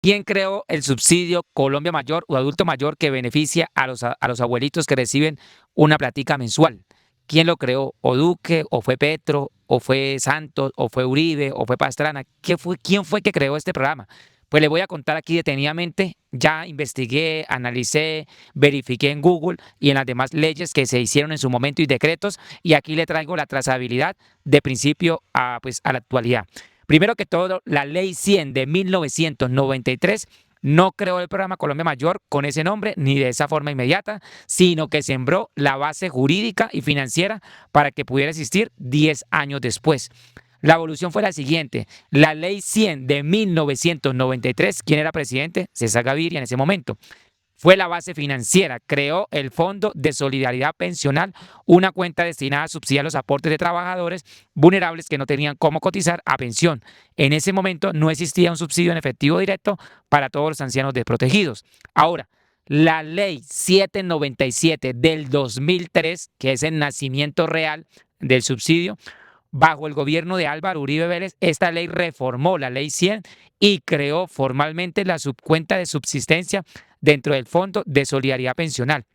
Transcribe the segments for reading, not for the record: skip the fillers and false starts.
¿Quién creó el subsidio Colombia Mayor o Adulto Mayor que beneficia a los abuelitos que reciben una platica mensual? ¿Quién lo creó? ¿O Duque, o fue Petro, o fue Santos, o fue Uribe, o fue Pastrana? ¿Quién fue que creó este programa? Pues le voy a contar aquí detenidamente. Ya investigué, analicé, verifiqué en Google y en las demás leyes que se hicieron en su momento y decretos, y aquí le traigo la trazabilidad de principio a la actualidad. Primero que todo, la Ley 100 de 1993 no creó el programa Colombia Mayor con ese nombre ni de esa forma inmediata, sino que sembró la base jurídica y financiera para que pudiera existir 10 años después. La evolución fue la siguiente. La Ley 100 de 1993, ¿quién era presidente? César Gaviria en ese momento. Fue la base financiera, creó el Fondo de Solidaridad Pensional, una cuenta destinada a subsidiar los aportes de trabajadores vulnerables que no tenían cómo cotizar a pensión. En ese momento no existía un subsidio en efectivo directo para todos los ancianos desprotegidos. Ahora, la ley 797 del 2003, que es el nacimiento real del subsidio, bajo el gobierno de Álvaro Uribe Vélez, esta ley reformó la ley 100 y creó formalmente la subcuenta de subsistencia dentro del Fondo de Solidaridad Pensional.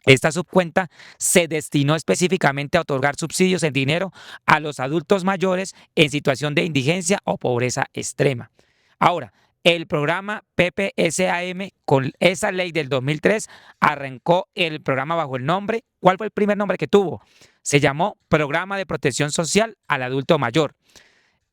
Esta subcuenta se destinó específicamente a otorgar subsidios en dinero a los adultos mayores en situación de indigencia o pobreza extrema. Ahora, el programa PPSAM, con esa ley del 2003, arrancó el programa bajo el nombre. ¿Cuál fue el primer nombre que tuvo? Se llamó Programa de Protección Social al Adulto Mayor.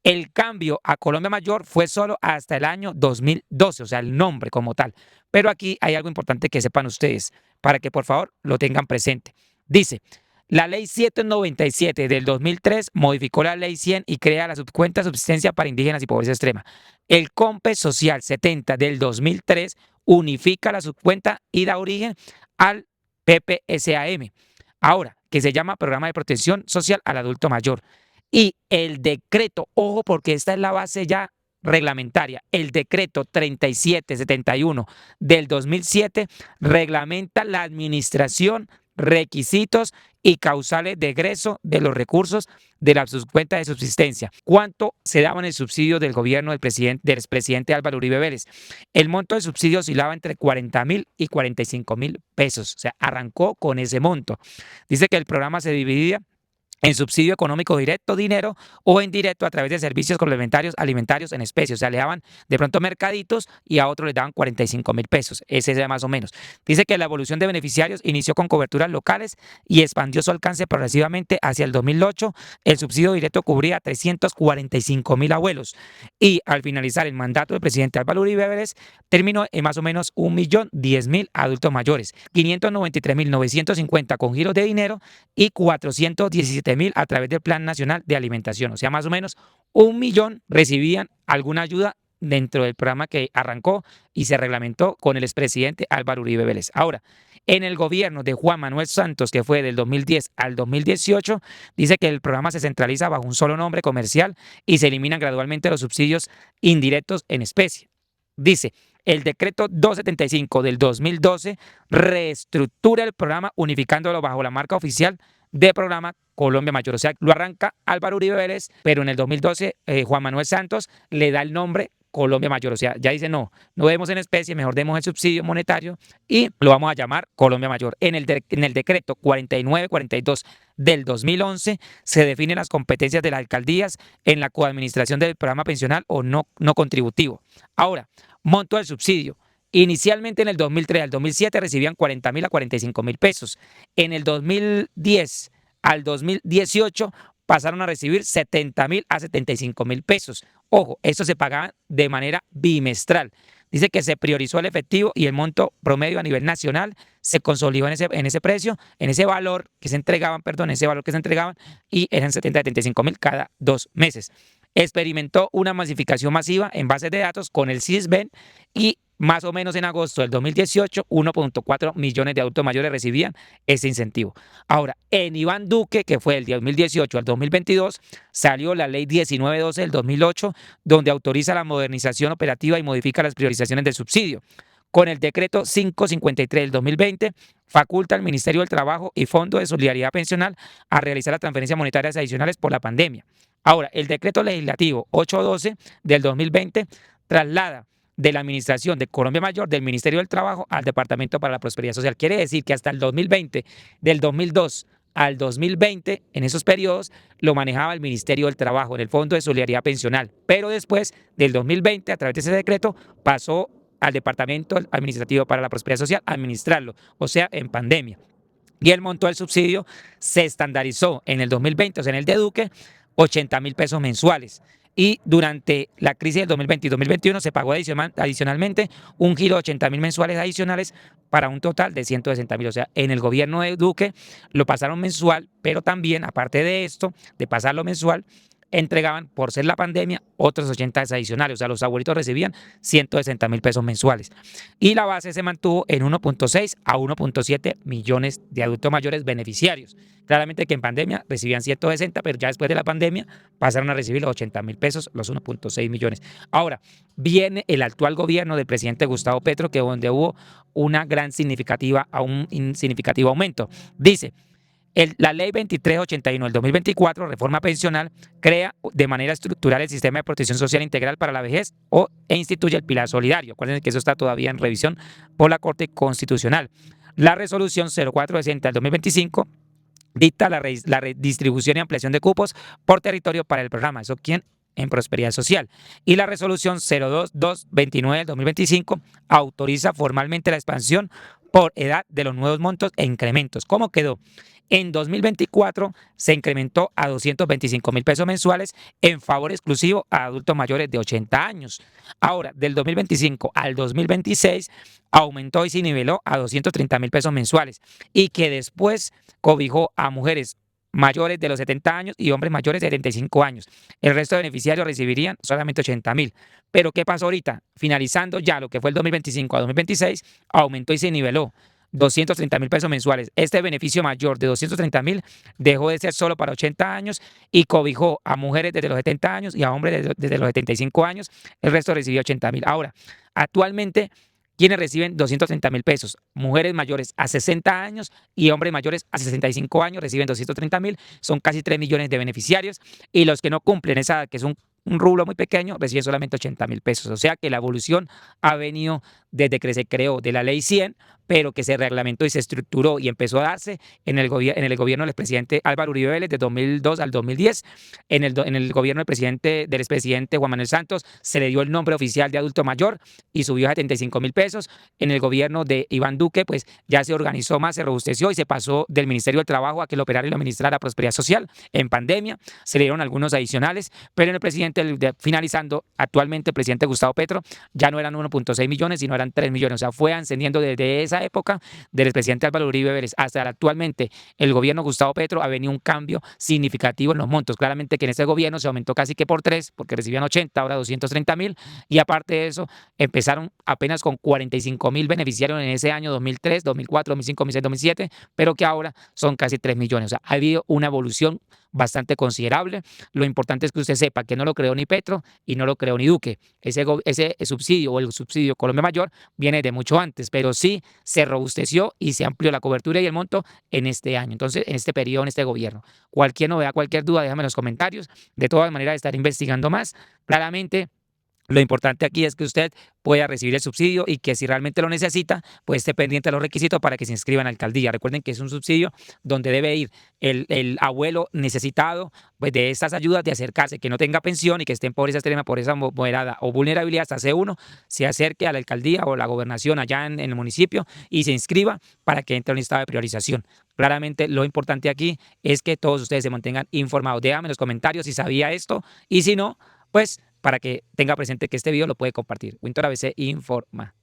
El cambio a Colombia Mayor fue solo hasta el año 2012, o sea, el nombre como tal. Pero aquí hay algo importante que sepan ustedes, para que por favor lo tengan presente. Dice, la ley 797 del 2003 modificó la ley 100 y crea la subcuenta de subsistencia para indígenas y pobreza extrema. El COMPE Social 70 del 2003 unifica la subcuenta y da origen al PPSAM, ahora que se llama Programa de Protección Social al Adulto Mayor. Y el decreto, ojo, porque esta es la base ya reglamentaria, el decreto 3771 del 2007 reglamenta la administración, requisitos y causales de egreso de los recursos de la subcuenta de subsistencia. ¿Cuánto se daba en el subsidio del gobierno del expresidente Álvaro Uribe Vélez? El monto del subsidio oscilaba entre 40.000 y 45.000 pesos. O sea, arrancó con ese monto. Dice que el programa se dividía en subsidio económico directo, dinero, o indirecto a través de servicios complementarios alimentarios en especie. O sea, le daban de pronto mercaditos y a otros les daban 45.000 pesos. Ese es más o menos. Dice que la evolución de beneficiarios inició con coberturas locales y expandió su alcance progresivamente hacia el 2008. El subsidio directo cubría 345.000 abuelos. Y al finalizar el mandato del presidente Álvaro Uribe Vélez, terminó en más o menos 1.010.000 adultos mayores, 593.950 con giros de dinero y 417.000 a través del Plan Nacional de Alimentación. O sea, más o menos 1.000.000 recibían alguna ayuda dentro del programa que arrancó y se reglamentó con el expresidente Álvaro Uribe Vélez. Ahora, en el gobierno de Juan Manuel Santos, que fue del 2010 al 2018, dice que el programa se centraliza bajo un solo nombre comercial y se eliminan gradualmente los subsidios indirectos en especie. Dice, el decreto 275 del 2012 reestructura el programa unificándolo bajo la marca oficial de programa Colombia Mayor. O sea, lo arranca Álvaro Uribe Vélez, pero en el 2012 Juan Manuel Santos le da el nombre Colombia Mayor. O sea, ya dice, no demos en especie, mejor demos el subsidio monetario y lo vamos a llamar Colombia Mayor. En el decreto 4942 del 2011 se definen las competencias de las alcaldías en la coadministración del programa pensional o no contributivo. Ahora, monto del subsidio. Inicialmente en el 2003 al 2007 recibían 40.000 a 45.000 pesos. En el 2010 al 2018 pasaron a recibir 70.000 a 75.000 pesos. Ojo, esto se pagaba de manera bimestral. Dice que se priorizó el efectivo y el monto promedio a nivel nacional se consolidó en ese precio, en ese valor que se entregaban, y eran 70 a 75.000 cada 2 meses. Experimentó una masificación masiva en bases de datos con el CISBEN y más o menos en agosto del 2018, 1.4 millones de adultos mayores recibían ese incentivo. Ahora, en Iván Duque, que fue del 2018 al 2022, salió la ley 1912 del 2008, donde autoriza la modernización operativa y modifica las priorizaciones del subsidio. Con el decreto 553 del 2020, faculta al Ministerio del Trabajo y Fondo de Solidaridad Pensional a realizar las transferencias monetarias adicionales por la pandemia. Ahora, el decreto legislativo 812 del 2020 traslada de la administración de Colombia Mayor, del Ministerio del Trabajo, al Departamento para la Prosperidad Social. Quiere decir que hasta el 2020, del 2002 al 2020, en esos periodos, lo manejaba el Ministerio del Trabajo, en el Fondo de Solidaridad Pensional. Pero después del 2020, a través de ese decreto, pasó al Departamento Administrativo para la Prosperidad Social a administrarlo, o sea, en pandemia. Y el monto del subsidio se estandarizó en el 2020, o sea, en el de Duque, 80.000 pesos mensuales. Y durante la crisis del 2020 y 2021 se pagó adicionalmente un giro de 80.000 mensuales adicionales para un total de 160.000. O sea, en el gobierno de Duque lo pasaron mensual, pero también, aparte de esto, de pasarlo mensual, entregaban, por ser la pandemia, otros 80 adicionales. O sea, los abuelitos recibían 160.000 pesos mensuales. Y la base se mantuvo en 1.6 a 1.7 millones de adultos mayores beneficiarios. Claramente que en pandemia recibían 160, pero ya después de la pandemia pasaron a recibir los 80.000 pesos, los 1.6 millones. Ahora, viene el actual gobierno del presidente Gustavo Petro, que donde hubo una gran significativa, un significativo aumento. Dice, la ley 2381 del 2024, reforma pensional, crea de manera estructural el sistema de protección social integral para la vejez e instituye el pilar solidario. Acuérdense que eso está todavía en revisión por la Corte Constitucional. La resolución 0460 del 2025 dicta la redistribución y ampliación de cupos por territorio para el programa. ¿Eso quién? En prosperidad social. Y la resolución 02229 del 2025 autoriza formalmente la expansión por edad de los nuevos montos e incrementos. ¿Cómo quedó? En 2024 se incrementó a 225.000 pesos mensuales en favor exclusivo a adultos mayores de 80 años. Ahora, del 2025 al 2026 aumentó y se niveló a 230.000 pesos mensuales y que después cobijó a mujeres mayores de los 70 años y hombres mayores de 75 años. El resto de beneficiarios recibirían solamente 80.000. Pero ¿qué pasó ahorita? Finalizando ya lo que fue el 2025 a 2026, aumentó y se niveló 230.000 pesos mensuales. Este beneficio mayor de 230.000 dejó de ser solo para 80 años y cobijó a mujeres desde los 70 años y a hombres desde los 75 años. El resto recibió 80.000. Ahora, actualmente, ¿quiénes reciben 230.000 pesos? Mujeres mayores a 60 años y hombres mayores a 65 años reciben 230.000. Son casi 3 millones de beneficiarios. Y los que no cumplen esa edad, que es un rublo muy pequeño, reciben solamente 80.000 pesos. O sea que la evolución ha venido desde que se creó de la ley 100, pero que se reglamentó y se estructuró y empezó a darse en el gobierno del expresidente Álvaro Uribe Vélez de 2002 al 2010. En el gobierno del expresidente Juan Manuel Santos se le dio el nombre oficial de adulto mayor y subió a 75.000 pesos. En el gobierno de Iván Duque, pues ya se organizó más, se robusteció y se pasó del Ministerio del Trabajo a que lo operara y lo administrara la Prosperidad Social. En pandemia se le dieron algunos adicionales, pero en el presidente, finalizando, actualmente el presidente Gustavo Petro, ya no eran 1.6 millones, sino eran 3 millones. O sea, fue ascendiendo desde esa época del expresidente Álvaro Uribe Vélez hasta actualmente el gobierno Gustavo Petro, ha venido un cambio significativo en los montos. Claramente que en este gobierno se aumentó casi que por 3, porque recibían 80, ahora 230.000, y aparte de eso, empezaron apenas con 45.000 beneficiarios en ese año 2003, 2004, 2005, 2006, 2007, pero que ahora son casi 3 millones. O sea, ha habido una evolución bastante considerable. Lo importante es que usted sepa que no lo creó ni Petro y no lo creó ni Duque. Ese subsidio o el subsidio Colombia Mayor viene de mucho antes, pero sí se robusteció y se amplió la cobertura y el monto en este año. Entonces, en este periodo, en este gobierno. Cualquier novedad, cualquier duda, déjame en los comentarios. De todas maneras, estar investigando más. Claramente, lo importante aquí es que usted pueda recibir el subsidio y que si realmente lo necesita, pues esté pendiente de los requisitos para que se inscriba en la alcaldía. Recuerden que es un subsidio donde debe ir el abuelo necesitado, pues, de estas ayudas, de acercarse, que no tenga pensión y que esté en pobreza extrema, pobreza moderada o vulnerabilidad hasta C1, se acerque a la alcaldía o la gobernación allá en el municipio y se inscriba para que entre en un estado de priorización. Claramente lo importante aquí es que todos ustedes se mantengan informados. Déjame en los comentarios si sabía esto y si no, pues para que tenga presente que este video lo puede compartir. Winter ABC informa.